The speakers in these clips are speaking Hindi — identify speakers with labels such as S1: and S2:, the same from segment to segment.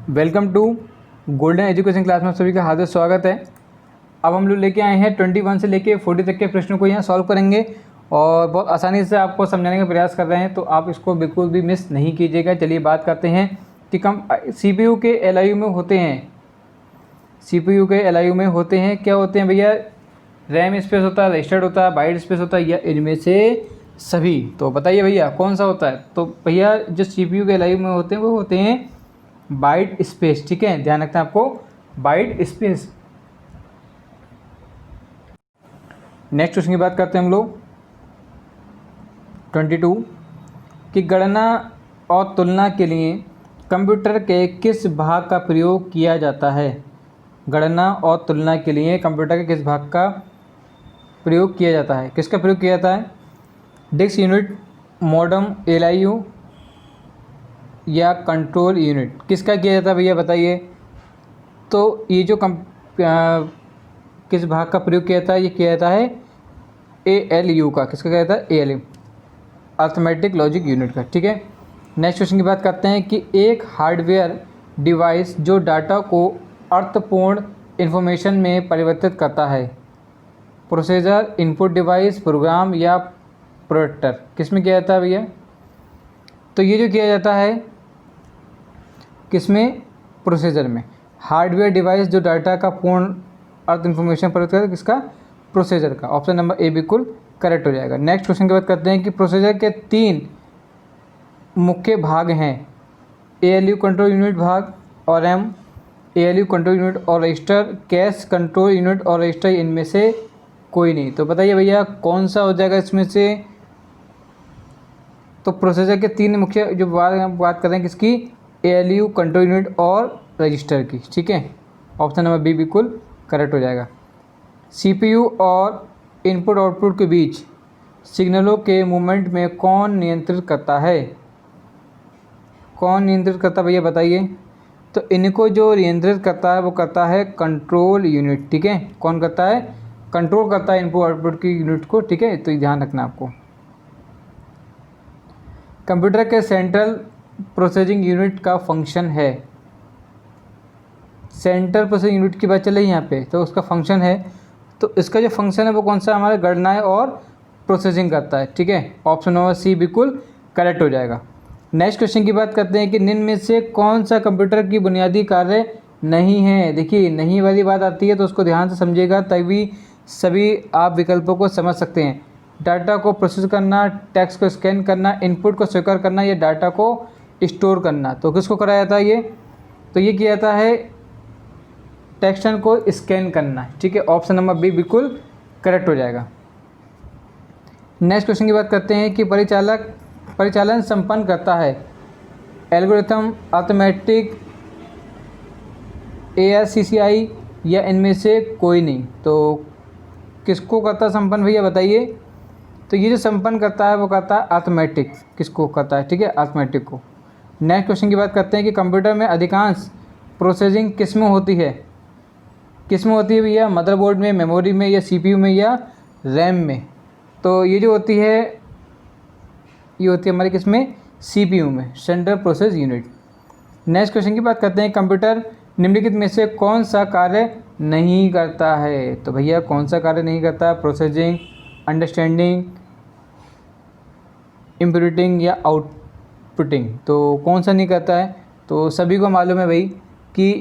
S1: Welcome to golden education class में सभी का हार्दिक स्वागत है। अब हम लोग लेके आए हैं 21 से लेके 40 तक के प्रश्नों को यहाँ सॉल्व करेंगे और बहुत आसानी से आपको समझाने का प्रयास कर रहे हैं, तो आप इसको बिल्कुल भी मिस नहीं कीजिएगा। चलिए बात करते हैं कि CPU के LIU में होते हैं। CPU के LIU में होते हैं, क्या होते हैं भैया? रैम स्पेस होता है, रजिस्टर्ड होता है, बाइट स्पेस होता है, या इनमें से सभी? तो बताइए भैया कौन सा होता है? तो भैया जो CPU के LIU में होते हैं वो होते हैं बाइट स्पेस। ठीक है, ध्यान रखना आपको, बाइट स्पेस। नेक्स्ट क्वेश्चन की बात करते हैं हम लोग 22 कि गणना और तुलना के लिए कंप्यूटर के किस भाग का प्रयोग किया जाता है? गणना और तुलना के लिए कंप्यूटर के किस भाग का प्रयोग किया जाता है? किसका प्रयोग किया जाता है? डिस्क यूनिट, मॉडेम, LIU या कंट्रोल यूनिट? किसका किया जाता है भैया बताइए? तो ये जो किस भाग का प्रयोग किया जाता है? ये किया जाता है ALU का। किसका किया जाता है? ALU, अर्थमेटिक लॉजिक यूनिट का। ठीक है, नेक्स्ट क्वेश्चन की बात करते हैं कि एक हार्डवेयर डिवाइस जो डाटा को अर्थपूर्ण इन्फॉर्मेशन में परिवर्तित करता है, प्रोसेसर, इनपुट डिवाइस, प्रोग्राम या प्रोडक्टर, किस में किया जाता है भैया? तो ये जो किया जाता है किसमें? प्रोसेसर में। हार्डवेयर डिवाइस जो डाटा का पूर्ण अर्थ इन्फॉर्मेशन परिवर्तित करता है, किसका? प्रोसेसर का। ऑप्शन नंबर ए बिल्कुल करेक्ट हो जाएगा। नेक्स्ट क्वेश्चन की बात करते हैं कि प्रोसेसर के 3 मुख्य भाग हैं, ALU कंट्रोल यूनिट भाग और RAM, ALU कंट्रोल यूनिट और रजिस्टर, कैश कंट्रोल यूनिट और रजिस्टर, इनमें से कोई नहीं। तो बताइए भैया कौन सा हो जाएगा इसमें से? तो प्रोसेसर के 3 मुख्य जो बात कर रहे हैं किसकी? ALU कंट्रोल यूनिट और रजिस्टर की। ठीक है, ऑप्शन नंबर बी बिल्कुल करेक्ट हो जाएगा। CPU और इनपुट आउटपुट के बीच सिग्नलों के मूवमेंट में कौन नियंत्रित करता है? कौन नियंत्रित करता है भैया बताइए? तो इनको जो नियंत्रित करता है वो करता है कंट्रोल यूनिट। ठीक है, कौन करता है? कंट्रोल करता है इनपुट आउटपुट की यूनिट को। ठीक है, तो ध्यान रखना आपको। कंप्यूटर के सेंट्रल प्रोसेसिंग यूनिट का फंक्शन है, सेंट्रल प्रोसेसिंग यूनिट की बात चल रही है यहाँ पे, तो उसका फंक्शन है। तो इसका जो फंक्शन है वो कौन सा? हमारे गणनाएं और प्रोसेसिंग करता है। ठीक है, ऑप्शन नंबर सी बिल्कुल करेक्ट हो जाएगा। नेक्स्ट क्वेश्चन की बात करते हैं कि निम्न में से कौन सा कंप्यूटर की बुनियादी कार्य नहीं है? देखिए नहीं वाली बात आती है तो उसको ध्यान से समझिएगा, तभी सभी आप विकल्पों को समझ सकते हैं। डाटा को प्रोसेस करना, टेक्स्ट को स्कैन करना, इनपुट को स्वीकार करना, या डाटा को स्टोर करना। तो किसको कराया जाता है ये? तो ये किया जाता है टेक्स्ट को स्कैन करना। ठीक है, ऑप्शन नंबर बी बिल्कुल करेक्ट हो जाएगा। नेक्स्ट क्वेश्चन की बात करते हैं कि परिचालन संपन्न करता है एल्गोरिथम, अर्थमेटिक, ARCCI या इनमें से कोई नहीं। तो किसको करता है संपन्न भैया बताइए? तो ये जो संपन्न करता है वो करता है अर्थमेटिक। किसको करता है? ठीक है, अर्थमेटिक को। नेक्स्ट क्वेश्चन की बात करते हैं कि कंप्यूटर में अधिकांश प्रोसेसिंग किस में होती है? किस में होती है भैया? मदरबोर्ड में, मेमोरी में, या CPU में, या RAM में? तो ये जो होती है ये होती है हमारी किस में? CPU में, central process unit. Next question की बात करते हैं कंप्यूटर निम्नलिखित में से कौन सा कार्य नहीं करता है? तो भैया कौन सा कार्य नहीं करता? प्रोसेसिंग, अंडरस्टैंडिंग, इनपुटिंग या आउटपुटिंग। तो कौन सा नहीं करता है? तो सभी को मालूम है भाई कि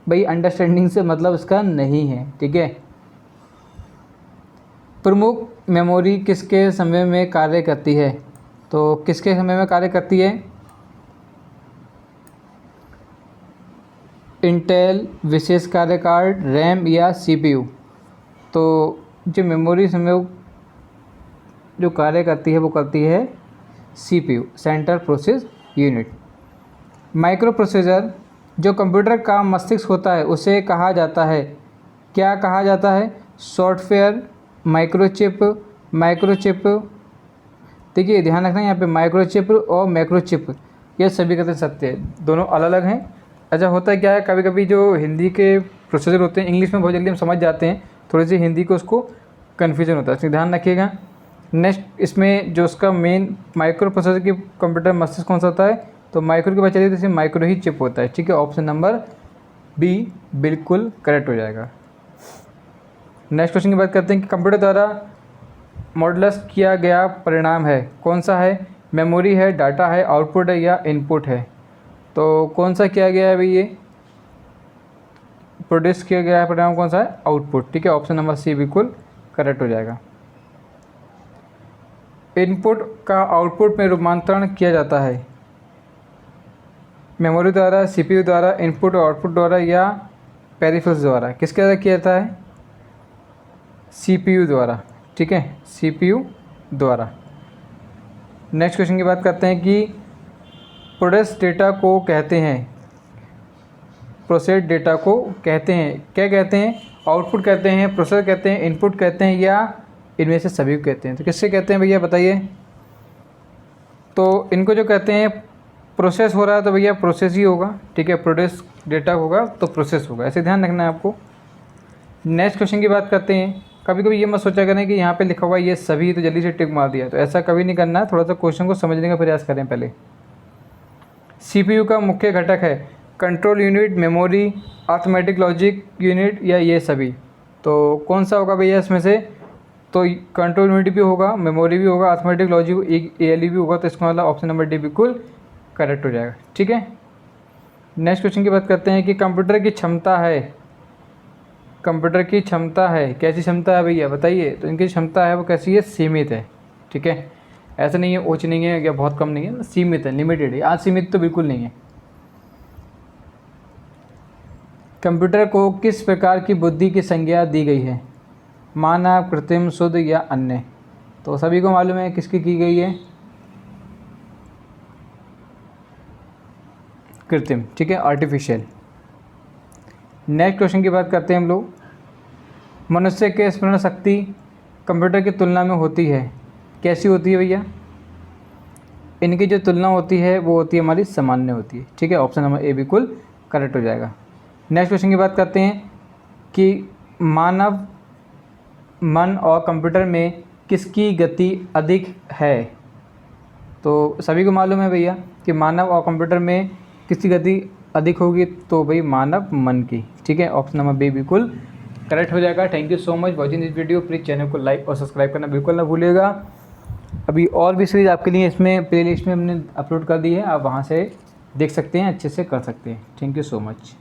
S1: अंडरस्टैंडिंग से मतलब इसका नहीं है। ठीक है, प्रमुख मेमोरी किसके समय में कार्य करती है? तो किसके समय में कार्य करती है? इंटेल, विशेष कार्य कार्ड, RAM या CPU? तो जो मेमोरी समय जो कार्य करती है वो करती है CPU, central process unit. Micro processor जो कंप्यूटर का मस्तिष्क होता है उसे कहा जाता है, क्या कहा जाता है? Software, microchip. देखिए ध्यान रखना यहाँ पे माइक्रोचिप और मैक्रोचिप ये सभी कथन सत्य है, दोनों अलग अलग हैं। अच्छा होता क्या है, कभी कभी जो हिंदी के प्रोसेसर होते हैं इंग्लिश में बहुत जल्दी हम समझ जाते हैं, थोड़ी सी हिंदी को उसको कन्फ्यूजन होता है, इसलिए ध्यान रखिएगा। नेक्स्ट इसमें जो उसका मेन माइक्रो प्रोसेसर की कंप्यूटर मस्तिष्क कौन सा होता है? तो माइक्रो की बात चलिए तो इसमें माइक्रो ही चिप होता है, ठीक है। ऑप्शन नंबर बी बिल्कुल करेक्ट हो जाएगा। नेक्स्ट क्वेश्चन की बात करते हैं कि कंप्यूटर द्वारा मॉडुलस किया गया परिणाम है, कौन सा है? मेमोरी है, डाटा है, आउटपुट है या इनपुट है? तो कौन सा किया गया है भाई? ये प्रोड्यूस किया गया है परिणाम कौन सा है? आउटपुट, ठीक है। ऑप्शन नंबर सी बिल्कुल करेक्ट हो जाएगा। इनपुट का आउटपुट में रूपांतरण किया जाता है मेमोरी द्वारा, सीपीयू द्वारा, इनपुट और आउटपुट द्वारा या पेरिफेरल्स द्वारा? किसके द्वारा किया जाता है? सीपीयू द्वारा, ठीक है, सीपीयू द्वारा। नेक्स्ट क्वेश्चन की बात करते हैं कि प्रोसेस डेटा को कहते हैं, प्रोसेस डेटा को कहते हैं, क्या कहते हैं? आउटपुट कहते हैं, प्रोसेस कहते हैं, इनपुट कहते हैं या इनमें से सभी को कहते हैं? तो किससे कहते हैं भैया बताइए? तो इनको जो कहते हैं, प्रोसेस हो रहा है तो भैया प्रोसेस ही होगा, ठीक है। प्रोड्यूस डेटा होगा तो प्रोसेस होगा, ऐसे ध्यान रखना है आपको। नेक्स्ट क्वेश्चन की बात करते हैं। कभी कभी ये मत सोचा करें कि यहाँ पे लिखा हुआ ये सभी तो जल्दी से टिक मार दिया, तो ऐसा कभी नहीं करना है। थोड़ा सा क्वेश्चन को समझने का प्रयास करें पहले। सीपीयू का मुख्य घटक है control unit, memory, arithmetic logic unit या ये सभी? तो कौन सा होगा भैया इसमें से? तो कंट्रोल यूनिट भी होगा, मेमोरी भी होगा, अर्थमेटिक लॉजिक ALE भी होगा। तो इसका मतलब ऑप्शन नंबर डी बिल्कुल करेक्ट हो जाएगा, ठीक है। नेक्स्ट क्वेश्चन की बात करते हैं कि कंप्यूटर की क्षमता है, कंप्यूटर की क्षमता है, कैसी क्षमता है भैया बताइए? तो इनकी क्षमता है वो कैसी है? सीमित है, ठीक है। ऐसा नहीं है उच्च नहीं है या बहुत कम नहीं है, सीमित है, लिमिटेड है। आज सीमित तो बिल्कुल नहीं है। कंप्यूटर को किस प्रकार की बुद्धि की संज्ञा दी गई है? मानव, कृत्रिम, शुद्ध या अन्य? तो सभी को मालूम है किसकी की गई है? कृत्रिम, ठीक है, आर्टिफिशियल। नेक्स्ट क्वेश्चन की बात करते हैं हम लोग। मनुष्य के स्मरण शक्ति कंप्यूटर की तुलना में होती है, कैसी होती है भैया? इनकी जो तुलना होती है वो होती है हमारी सामान्य होती है, ठीक है। ऑप्शन नंबर ए बिल्कुल करेक्ट हो जाएगा। नेक्स्ट क्वेश्चन की बात करते हैं कि मानव मन और कंप्यूटर में किसकी गति अधिक है? तो सभी को मालूम है भैया कि मानव और कंप्यूटर में किसकी गति अधिक होगी? तो भाई मानव मन की, ठीक है। ऑप्शन नंबर बी बिल्कुल करेक्ट हो जाएगा। Thank you so much watching this video. Please channel को लाइक और सब्सक्राइब करना बिल्कुल ना भूलिएगा। अभी और भी सीरीज़ आपके लिए इसमें प्लेलिस्ट में हमने अपलोड कर दी है, आप वहाँ से देख सकते हैं, अच्छे से कर सकते हैं। Thank you so much.